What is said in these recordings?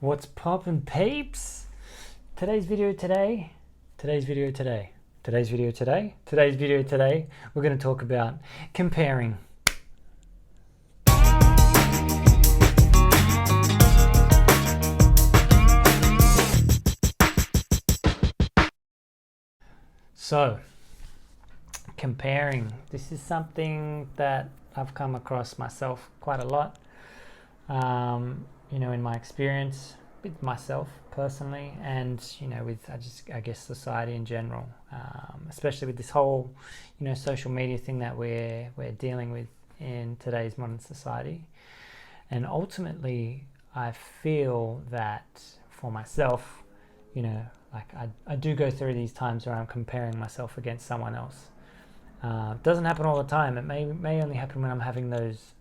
What's poppin', peeps? Today's video today, we're going to talk about comparing. So, comparing. This is something that I've come across myself quite a lot. In my experience with myself personally, and with I guess society in general, especially with this whole social media thing that we're dealing with in today's modern society. And ultimately, I feel that for myself, I do go through these times where I'm comparing myself against someone else. It doesn't happen all the time. It may only happen when I'm having those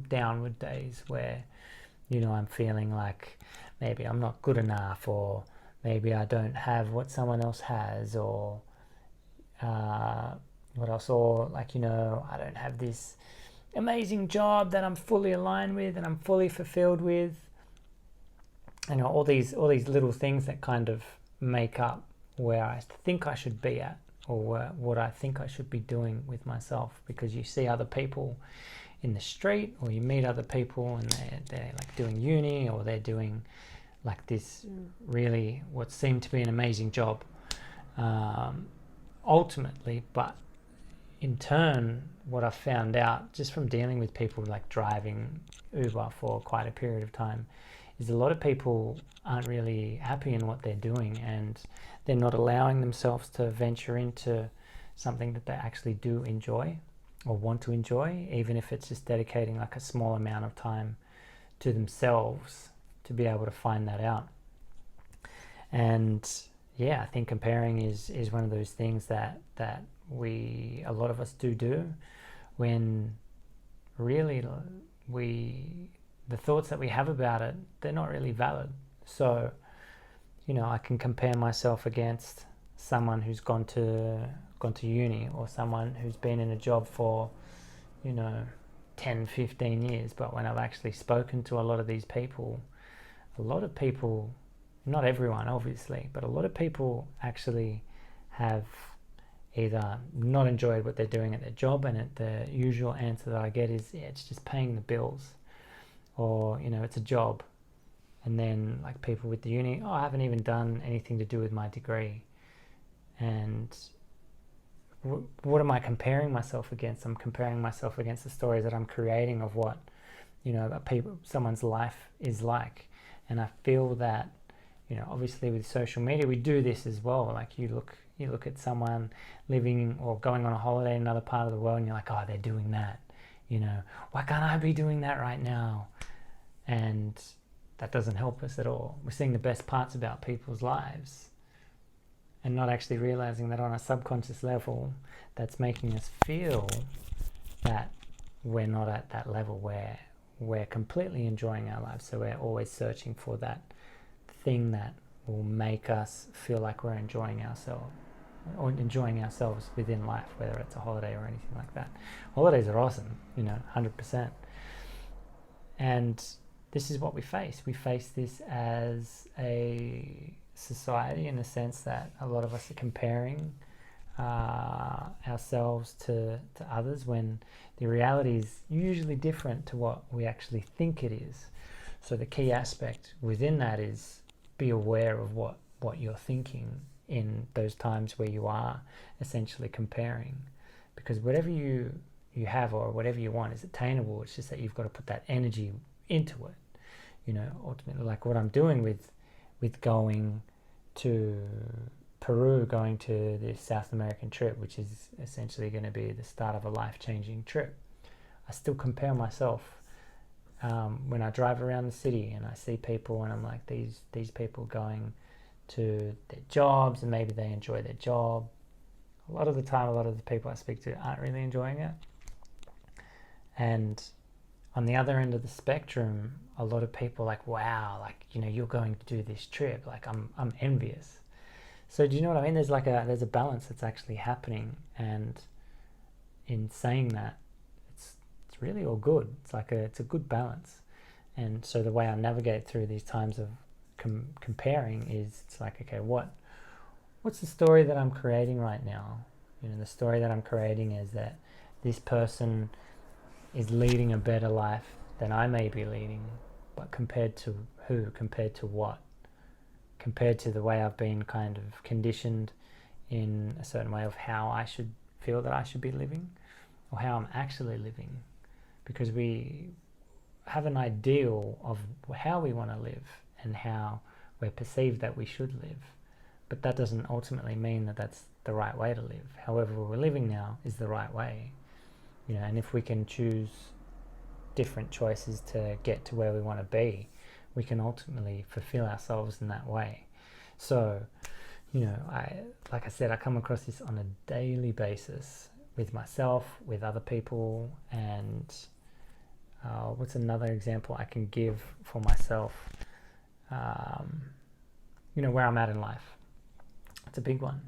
downward days where I'm feeling like maybe I'm not good enough, or maybe I don't have what someone else has, or what else, or I don't have this amazing job that I'm fully aligned with and I'm fully fulfilled with. All these little things that kind of make up where I think I should be at, or what I think I should be doing with myself, because you see other people in the street, or you meet other people and they're like doing uni, or they're doing like this really what seemed to be an amazing job ultimately. But in turn, what I've found out just from dealing with people like driving Uber for quite a period of time is a lot of people aren't really happy in what they're doing, and they're not allowing themselves to venture into something that they actually do enjoy or want to enjoy, even if it's just dedicating like a small amount of time to themselves to be able to find that out. And yeah, I think comparing is one of those things that a lot of us do, when really the thoughts that we have about it, they're not really valid. So I can compare myself against someone who's gone to uni, or someone who's been in a job for 10-15 years. But when I've actually spoken to a lot of these people, not everyone obviously, but a lot of people actually have either not enjoyed what they're doing at their job, and the usual answer that I get is, yeah, it's just paying the bills, or it's a job. And then like people with the uni, I haven't even done anything to do with my degree. And what am I comparing myself against? I'm comparing myself against the stories that I'm creating of what someone's life is like. And I feel that obviously with social media we do this as well. Like you look at someone living or going on a holiday in another part of the world, and you're like, oh, they're doing that, why can't I be doing that right now? And that doesn't help us at all. We're seeing the best parts about people's lives and not actually realizing that on a subconscious level, that's making us feel that we're not at that level where we're completely enjoying our lives. So we're always searching for that thing that will make us feel like we're enjoying ourselves, or enjoying ourselves within life, whether it's a holiday or anything like that. Holidays are awesome, 100%. And this is what we face. We face this as a society, in the sense that a lot of us are comparing ourselves to others, when the reality is usually different to what we actually think it is. So the key aspect within that is be aware of what you're thinking in those times where you are essentially comparing, because whatever you have or whatever you want is attainable. It's just that you've got to put that energy into it. Ultimately, like what I'm doing with going to Peru, going to this South American trip, which is essentially going to be the start of a life-changing trip. I still compare myself when I drive around the city and I see people, and I'm like, these people going to their jobs, and maybe they enjoy their job. A lot of the time, a lot of the people I speak to aren't really enjoying it. And on the other end of the spectrum, a lot of people like, wow, like, you're going to do this trip. Like, I'm envious. So do you know what I mean? There's a balance that's actually happening. And in saying that, it's really all good. It's a good balance. And so the way I navigate through these times of comparing is, it's like, okay, what's the story that I'm creating right now? The story that I'm creating is that this person is leading a better life than I may be leading, but compared to who? Compared to what? Compared to the way I've been kind of conditioned in a certain way of how I should feel that I should be living, or how I'm actually living. Because we have an ideal of how we want to live and how we're perceived that we should live. But that doesn't ultimately mean that that's the right way to live. However we're living now is the right way. And if we can choose different choices to get to where we want to be, we can ultimately fulfill ourselves in that way. So, like I said, I come across this on a daily basis with myself, with other people, and what's another example I can give for myself? Where I'm at in life. It's a big one.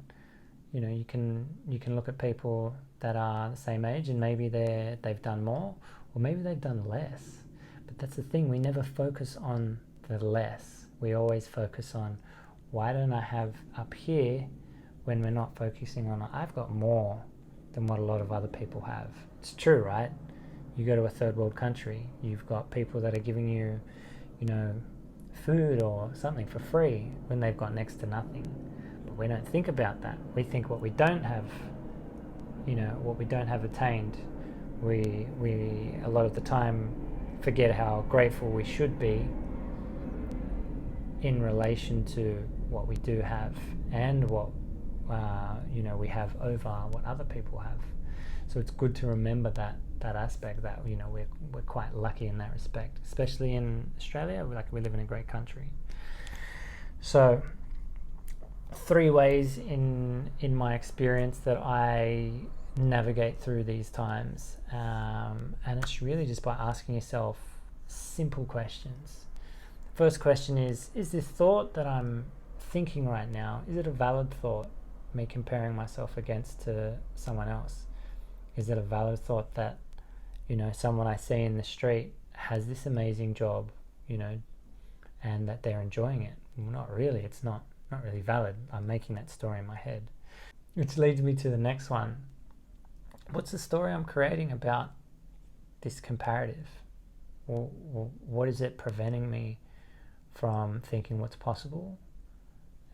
You can look at people that are the same age and maybe they've done more, or maybe they've done less. But that's the thing, we never focus on the less. We always focus on, why don't I have up here, when we're not focusing on, I've got more than what a lot of other people have. It's true, right? You go to a third world country, you've got people that are giving you, food or something for free when they've got next to nothing. But we don't think about that. We think what we don't have, what we don't have attained, we a lot of the time forget how grateful we should be in relation to what we do have and what we have over what other people have. So it's good to remember that aspect, that we're quite lucky in that respect, especially in Australia. We live in a great country. So 3 ways in my experience that I navigate through these times, and it's really just by asking yourself simple questions. The first question is this thought that I'm thinking right now, is it a valid thought, me comparing myself against to someone else? Is it a valid thought that someone I see in the street has this amazing job, and that they're enjoying it? Well, not really. It's not really valid. I'm making that story in my head. Which leads me to the next one. What's the story I'm creating about this comparative? Well, what is it preventing me from thinking what's possible?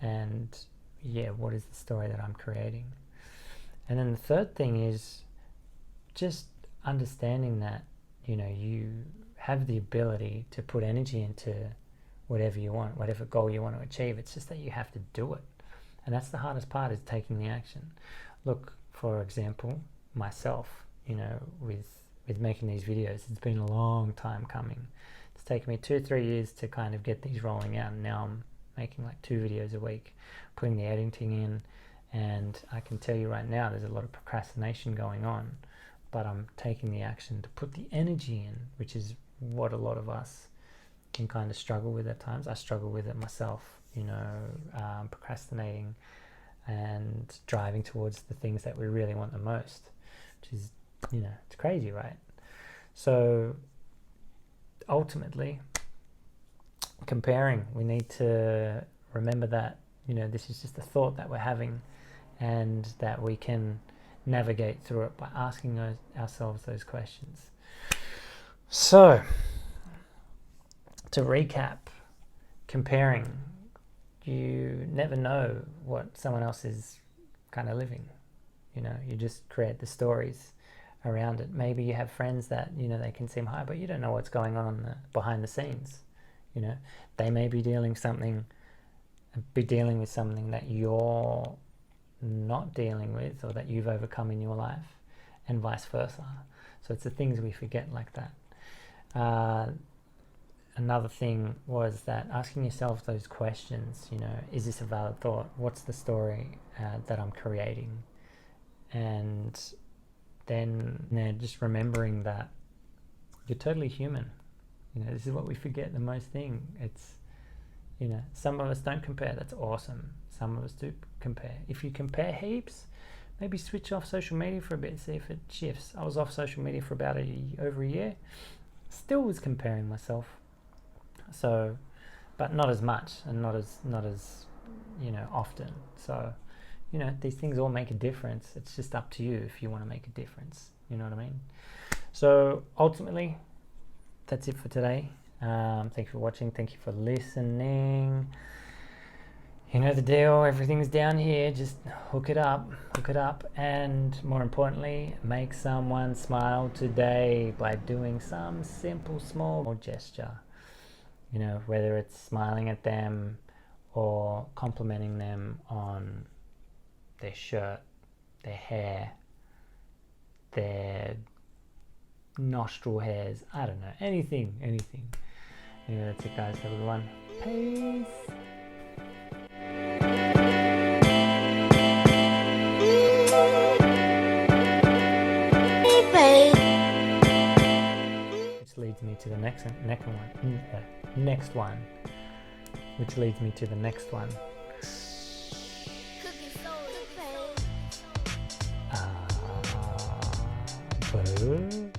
And what is the story that I'm creating? And then the third thing is just understanding that you have the ability to put energy into whatever you want, whatever goal you want to achieve. It's just that you have to do it, and that's the hardest part, is taking the action. Look, for example, myself, with making these videos, it's been a long time coming. It's taken me 2-3 years to kind of get these rolling out, and now I'm making 2 videos a week, putting the editing in, and I can tell you right now there's a lot of procrastination going on, but I'm taking the action to put the energy in, which is what a lot of us can kind of struggle with at times. I struggle with it myself, procrastinating and driving towards the things that we really want the most, which is, it's crazy, right? So ultimately, comparing, we need to remember that, this is just a thought that we're having, and that we can navigate through it by asking ourselves those questions. So, to recap, comparing, you never know what someone else is kind of living. You just create the stories around it. Maybe you have friends that, they can seem high, but you don't know what's going on behind the scenes. They may be dealing with something that you're not dealing with, or that you've overcome in your life, and vice versa. So it's the things we forget like that. Another thing was that asking yourself those questions, is this a valid thought? What's the story that I'm creating? And then just remembering that you're totally human. This is what we forget the most thing. It's, some of us don't compare. That's awesome. Some of us do compare. If you compare heaps, maybe switch off social media for a bit and see if it shifts. I was off social media for about over a year. Still was comparing myself. So but not as much and not as often. So these things all make a difference. It's just up to you if you want to make a difference. You know what I mean? So ultimately, that's it for today. Thank you for watching. Thank you for listening. You know the deal. Everything's down here. Just hook it up, and more importantly, make someone smile today by doing some simple, small gesture. Whether it's smiling at them or complimenting them on their shirt, their hair, their nostril hairs. I don't know. Anything. Anyway, that's it, guys. Have a good one. Peace. Which leads me to the next one. Which leads me to the next one. Boo.